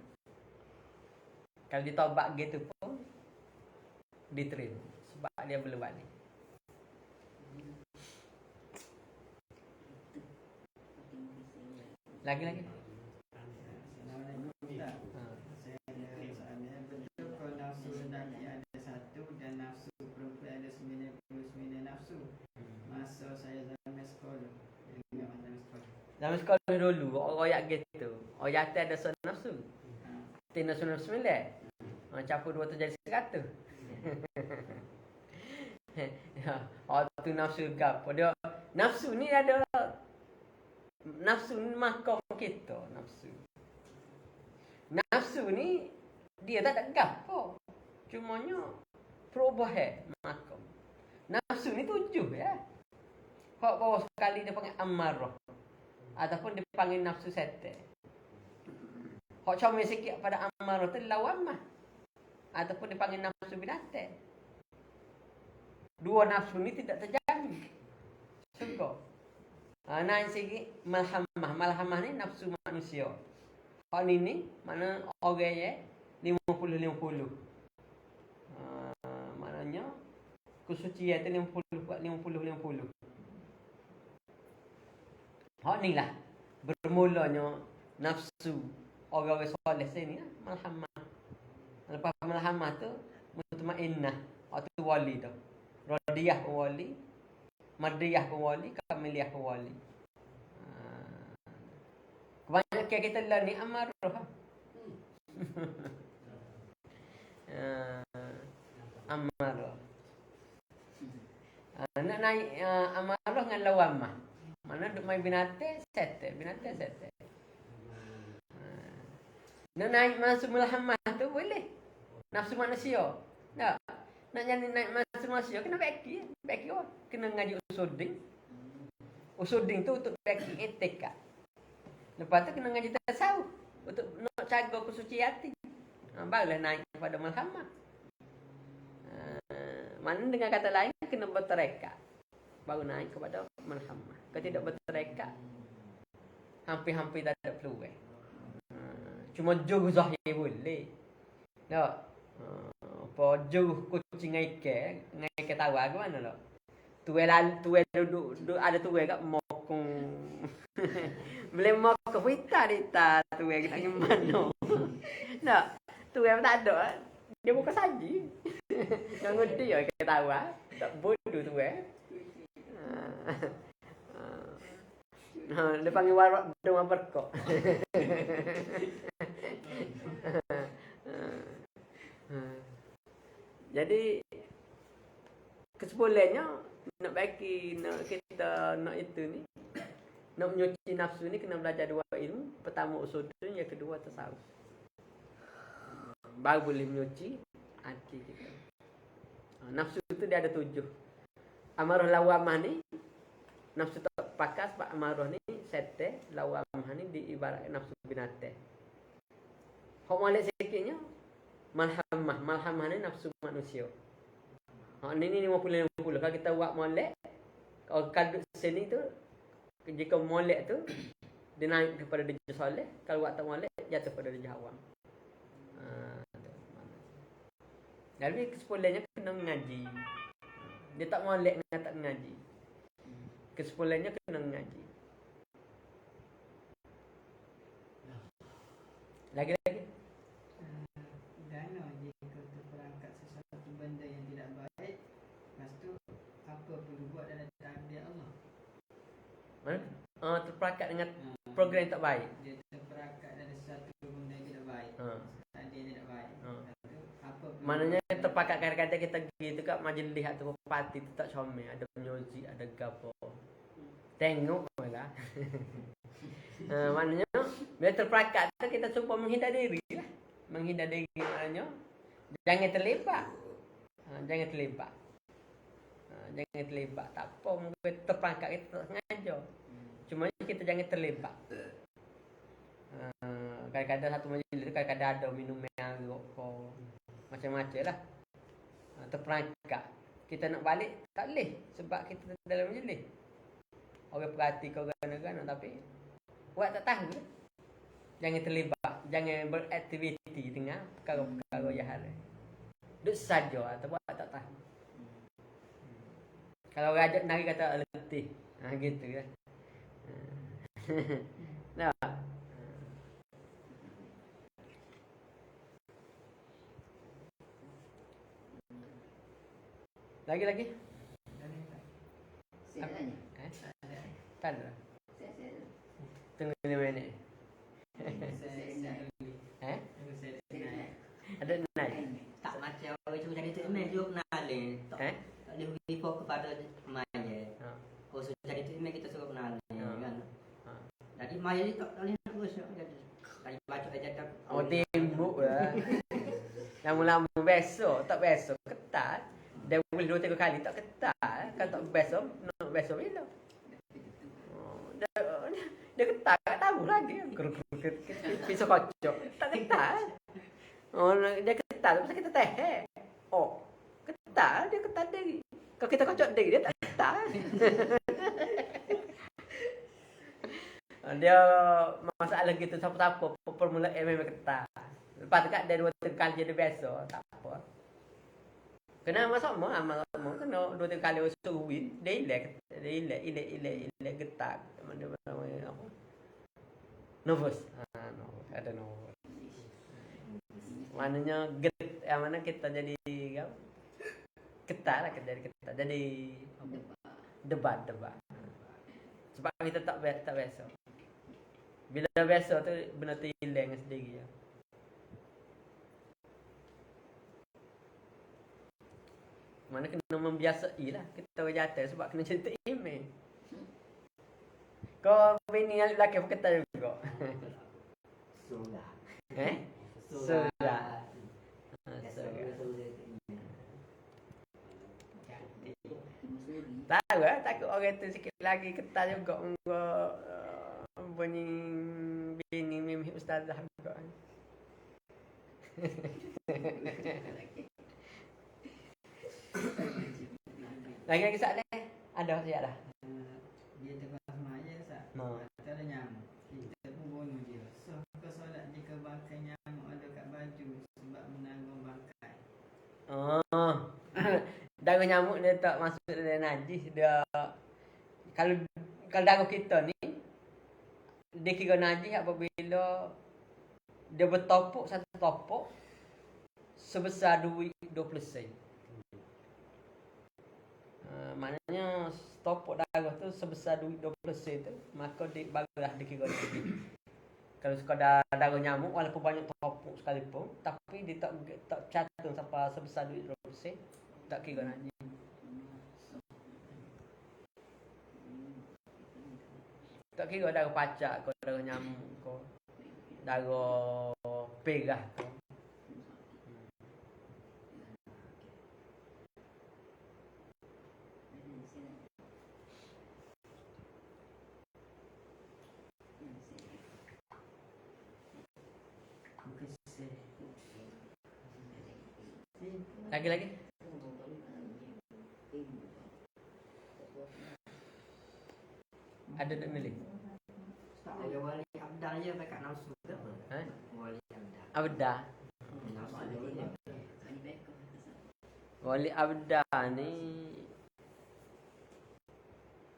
Kalau ditaubat gitu pun diterima sebab dia belum balik. Lagi. Assalamualaikum Ustaz. Saya ada soalan. Betul kalau nafsu lelaki ada 1 dan nafsu perempuan ada 99 nafsu? Masa saya zaman sekolah. Ingat zaman sekolah. Zaman sekolah dulu orang gitu. Orang atas ada sun nafsu. Tina 99. Campur 2 tu jadi 100. Tu nafsu gapo dia. Nafsu ni ada nafsu ni makam kita, nafsu ni dia tak ada gapo, cumanya perubahan makam. Nafsu ni 7 ya. Hak bawah sekali dia panggil amarah ataupun dia panggil nafsu setan. Hak comel sikit pada amarah tu lawamah ataupun dia panggil nafsu binatang. 2 nafsu ni tidak terjamin. Sungguh. Naik sikit malhamah. Malhamah ni nafsu manusia. Hak ni mana orang ya 50-50. Maknanya kesucian tu 50-50. Hak ni lah bermulanya nafsu orang-orang soleh sini malhamah. Lepas malhamah tu mutmainnah atau wali tu. Radiyah pun wali, madriyah pun wali, kamiliyah pun wali. Kebanyakan kita lah ni amarah. Amarah. Nak naik amarah dengan lawamah. Mana duk main binatang, setan. Nak naik masuk mulhamah tu boleh. Nafsu manusia. Tak. Nak jadi naik masa manusia kena baki orang. Kena ngaji usuding. Usuding tu untuk baki etika. Lepas tu kena ngaji tasawuf untuk nak jaga kesucian hati. Barulah naik kepada malhamah. Mana dengan kata lain kena bertarekat. Baru naik kepada malhamah. Kalau tidak bertarekat hampir-hampir tak ada peluang. Cuma jauh zahir boleh. Tak. Apa jauh kucing ikan tawar ke mana lah. Tuai duduk ada tuai kat mokong. Boleh mokong kita dita tuai nak ke mana. Tak. Tuai tak ada. Dia bukan saji. Yang ngerti ya ikan tawar. Tak bodoh tuai. Dia panggil warak dengan berkok. Jadi kesimpulannya nak bagi nak kita nak itu ni nak menyuci nafsu ni kena belajar 2 ilmu. Pertama usul, yang kedua tasawuf. Baru boleh menyuci hati kita. Nafsu tu dia ada 7. Amarah lawamah ni nafsu tak pakas, sebab amarah ni setan, lawamah ni diibaratkan nafsu binatang. Hak molek sikitnya malhamah ni nafsu manusia. Ni 50-50. Kalau kita buat molek, kalau kadut sini tu, jika molek tu dia naik kepada derajat soleh, kalau buat tak molek jatuh pada derajat awam. Jadi kesimpulannya kena mengaji. Dia tak molek dengan tak mengaji. Kesimpulannya kena mengaji. Lagi. Dana jika terperangkap sesuatu benda yang tidak baik, lepas tu apa perlu buat dalam takdir Allah? Mana? Terperangkap dengan program yang tak baik. Dia terperangkap dalam sesuatu benda yang tidak baik. Takdir tidak baik. Lepas tu apa perlu Maknanya terpakat kadang-kadang kita pergi tu kat majlis atau parti tu tak comel, ada muzik, ada gapo. Tengok lah. Maknanya bila terperakat tu kita cuba menghindar diri lah. Menghindar diri maknanya jangan terlibat. Jangan terlibat. Tak apa mungkin terperangkat kita tak sengaja. Cuma kita jangan terlibat. Kadang-kadang satu majlis tu kadang-kadang ada minum yang rokok. Macam-macam lah. Terperangkat. Kita nak balik tak boleh sebab kita dalam majlis. Orang perhati kau gana-gana tapi buat tak tahu lah. Jangan terlibat, jangan beraktiviti dengan perkara-perkara jahat. Duduk saja atau buat tak tahu. Kalau rajak nari kata letih. Gitu kan. Nah. Lagi. Saya tanya. Tak ada. Tunggu 5 minit. Ada naik. Tak macam orang cuma jadi tu email dia kenal ni. Tak boleh refer kepada Maya. Oh, so jadi tu email kita suruh kenal ni kan. Jadi Maya ni tak boleh nak terus jadi. Tadi baca aja tak. Oh, timbuk lah. Lama-lama besok, tak besok ketat. Dia boleh 2-3 kali tak ketat. Kalau tak besok, nak besok bila? Dia ketat, tak tahu lagi. Pisau kocok. Tak ketat. Oh, dia ketat, pasal kita teh. Oh, ketat, dia ketat diri. Kalau kita kocok diri, dia tak ketat. Dia masalah gitu, siapa-siapa permulaan memang ketat. Lepas tu kat dia 2-3 kali jadi biasa, tak apa. Kena sama kena 2-3 kali suruh win, dia ilek getak. Mana apa? Nervous. Ada nervous. Maknanya mana kita jadi ketat lah, kita jadi ketat. Jadi debat. Sebab kita tak biasa. Bila biasa tu benda tu hilang sendiri. Mana kena membiasai lah kita orang jatuh sebab kena cerita email. Kau bini yang lelaki pun kata juga. Sudah. Sudah. Tahu lah, takut orang tu sikit lagi ketat juga bunyi bini mimpi ustazah juga. Lagi soalan? Ada siap dah. Dia terbang semaya sah. Tak ada nyamuk. Kita pun bunuh dia. So, kau solat jika bangkai nyamuk ada kat baju sebab menanggung bangkai. Oh. Darah nyamuk dia tak masuk dalam najis. Dia kalau darah kita ni dia kira najis apabila dia bertopuk satu topuk sebesar 20 sen. Maknanya topuk darah tu sebesar 20 sen tu, maka barulah dikira najis. Kalau sekadar darah nyamuk walaupun banyak topuk sekalipun, tapi dia tak catung sampai sebesar 20 sen, tak kira najis. Tak kira darah pacak kau, darah nyamuk kau, darah perah kau. Lagi. Ada nak milih? Ada wali abdal je dekat nafsu ke apa? Wali abdal. Abda. Nafsu dia. Wali abda ni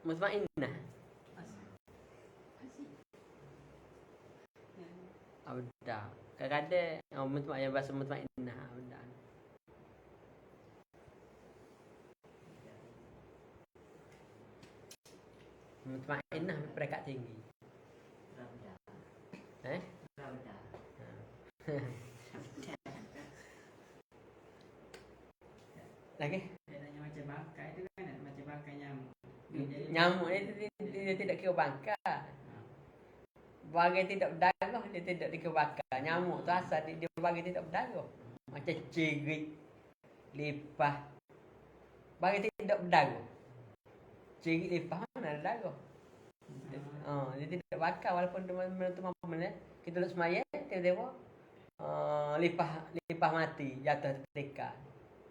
mutmainnah. Abda. Kadang-kadang mutmainnah bahasa mutmainnah abda. Mutmainnah peringkat tinggi. Rabda. Lagi? Dia tanya macam bangkai tu kan, macam bangkai nyamuk. Nyamuk ni dia tidak kira bangkai. Bagi tidak berdarah dia tidak dikira bangkai. Nyamuk tu asal dia bagi tidak berdarah. Macam cirit, lipah. Bagi tidak berdarah. Cirit, lipah mana ada darah. Dia tidak bakar walaupun teman-teman kita duduk semaya tiba-tiba lipah mati jatuh tertika.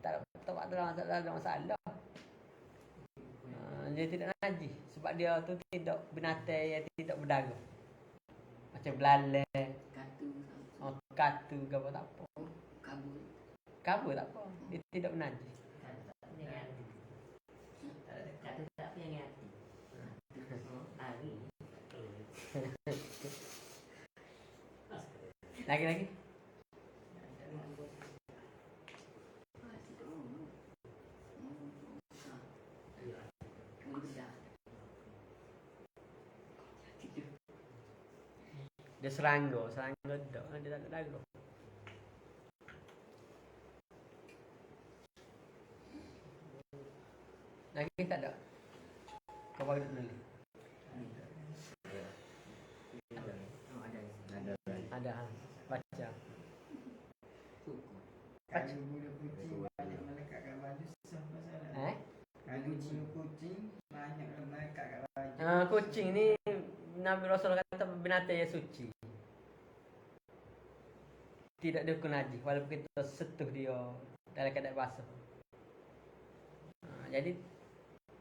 Tak ada masalah. Dia tidak najis sebab dia tu tidak binatang yang tidak berdarah. macam belale. Katu. Oh, katu ke apa tak apa. Kabul. Kabur tak apa. Dia tidak menajis. Kata tak yang hati. Lari. Lagi. Dia serangga dak, dia tak ada dagu. Lagi tak ada. Kau bagi dulu. Ada. Baca. Kalau bulu kucing banyak melekat kat baju susah masalah. Kalau bulu kucing banyak melekat kat baju. Kucing ni Nabi Rasul kata binatang yang suci. Tidak dia najis walaupun kita sentuh dia dalam keadaan basah. Jadi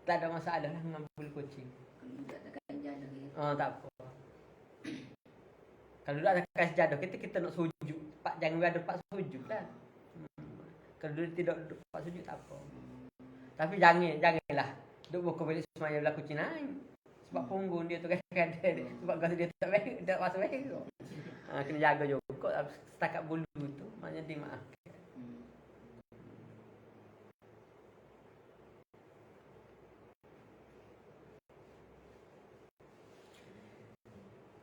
tak ada masalah lah dengan bulu kucing. Kalau tak tekan jadah dia. Tak apa. Kalau duduk atas kasih jadah kita nak sujud. Pak jangan ada pak sujud lah. Kalau duduk tidak duduk pak sujud tak apa. Tapi janganlah duduk buku balik semaya belah kucing naik. Sebab punggung dia tu kadang-kadang sebab kalau dia tak masuk baik. Kena jaga juga setakat bulu tu maknanya dimaafkan.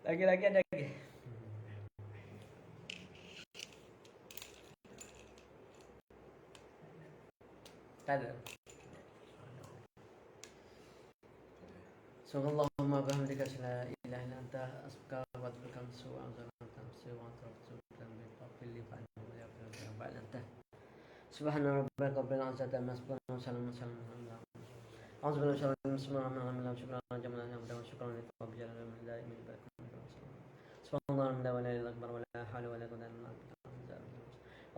Lagi ada lagi. Tak ada. Subhanallahumma bihamdika la ilaha illa anta astaghfiruka wa atubu ilaik. Subhana rabbika rabbil izzati amma yasifun wa salamun alal mursalin. أعوذ بالله من الشيطان الرجيم. بسم الله الرحمن الرحيم. شكرا على جمال العبد وشكرا للرب جل من دائما باركم. سبحان الله من لا اله الا الله ولا حول ولا قوة إلا بالله.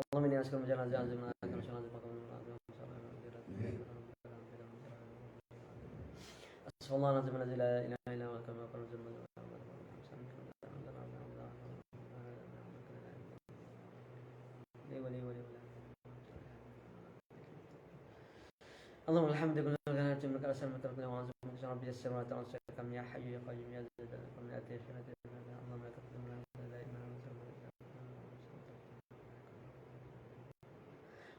اللهم إني أشكر مجال العزيز من أكرم شر البقاء من الله. أستغفر الله العظيم الذي لا إله إلا هو كما قال رسول الله. اللهم الحمد لله كما تملك الأسماء والحسنى وأعوذ بك من رب يسر ولا تعسر كم يا حي يا قيوم يا ذا الجلال والإكرام لا تأتي اللهم لا تقدم لنا لا إله إلا أنت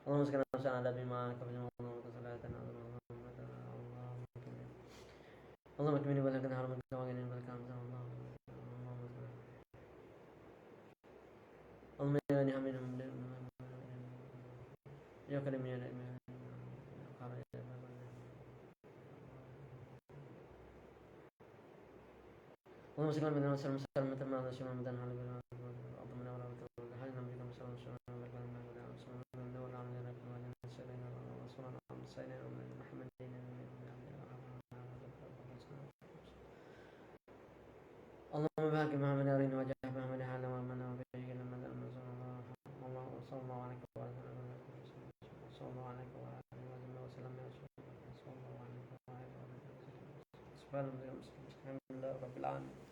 اللهم اسكن نفسنا على بما كفنا اللهم صلاتنا اللهم اكمل ولك نهار من كواغن ولك اللهم يا نعم يا كريم يا نعم اللهم صل على محمد وسلم وسلم تمام على سيدنا محمد وعلى اله وصحبه وسلم ولا تقول هل نبي كما صلى الله عليه وسلم ولا وسلم ولا على سيدنا محمد اللهم بارك محمد وعلى وجه محمد حال ومن وبه لما الله صلى الله عليه وسلم سبحان الله رب العالمين.